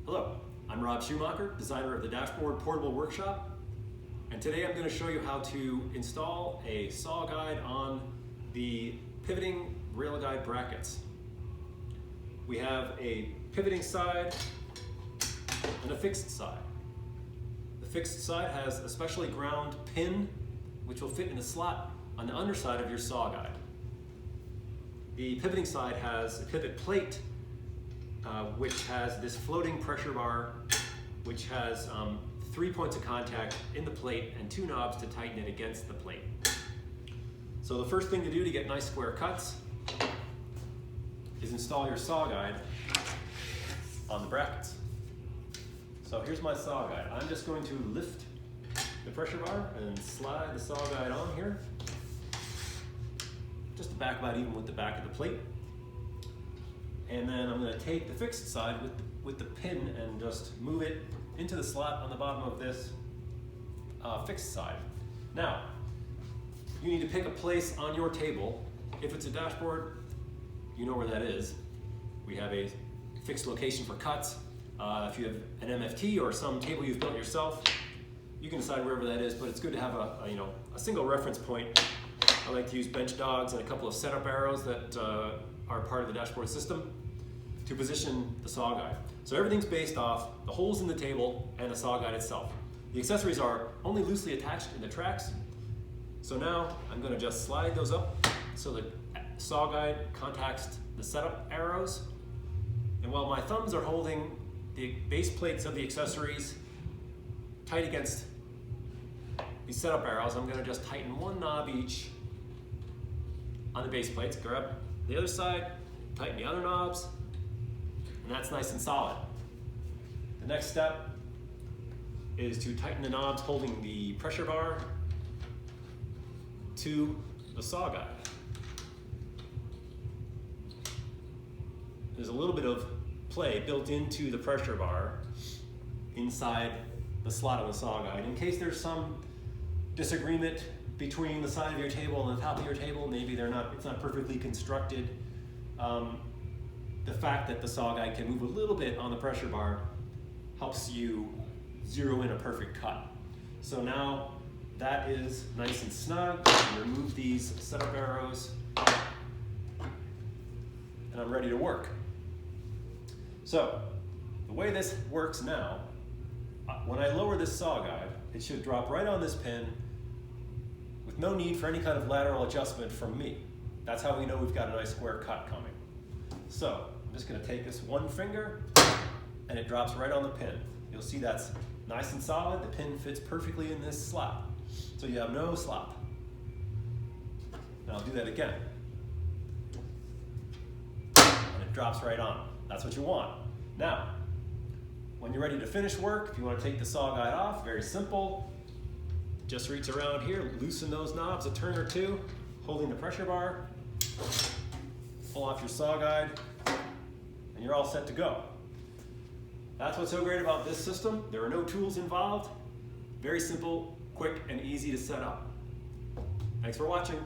Hello, I'm Rob Schumacher, designer of the Dashboard Portable Workshop, and today I'm going to show you how to install a saw guide on the pivoting rail guide brackets. We have a pivoting side and a fixed side. The fixed side has a specially ground pin which will fit in the slot on the underside of your saw guide. The pivoting side has a pivot plate which has this floating pressure bar which has 3 points of contact in the plate and 2 knobs to tighten it against the plate. So the first thing to do to get nice square cuts is install your saw guide on the brackets. So here's my saw guide. I'm just going to lift the pressure bar and slide the saw guide on here, just back about even with the back of the plate. And then I'm going to take the fixed side with the pin and just move it into the slot on the bottom of this fixed side. Now, you need to pick a place on your table. If it's a dashboard, you know where that is. We have a fixed location for cuts. If you have an MFT or some table you've built yourself, you can decide wherever that is, but it's good to have a single reference point. I like to use bench dogs and a couple of setup arrows that are part of the dashboard system to position the saw guide. So everything's based off the holes in the table and the saw guide itself. The accessories are only loosely attached in the tracks. So now I'm going to just slide those up so the saw guide contacts the setup arrows. And while my thumbs are holding the base plates of the accessories tight against these setup arrows, I'm going to just tighten one knob each on the base plates. Grab the other side, tighten the other knobs, and that's nice and solid. The next step is to tighten the knobs holding the pressure bar to the saw guide. There's a little bit of play built into the pressure bar inside the slot of the saw guide in case there's some disagreement between the side of your table and the top of your table. Maybe it's not perfectly constructed. The fact that the saw guide can move a little bit on the pressure bar helps you zero in a perfect cut. So now that is nice and snug. Remove these setup arrows and I'm ready to work. So the way this works now, when I lower this saw guide, it should drop right on this pin with no need for any kind of lateral adjustment from me. That's how we know we've got a nice square cut coming. So I'm just going to take this one finger and it drops right on the pin. You'll see that's nice and solid. The pin fits perfectly in this slot. So you have no slop. Now I'll do that again. And it drops right on. That's what you want. Now, when you're ready to finish work, if you want to take the saw guide off, very simple. Just reach around here, loosen those knobs a turn or two, holding the pressure bar, pull off your saw guide, and you're all set to go. That's what's so great about this system. There are no tools involved. Very simple, quick, and easy to set up. Thanks for watching.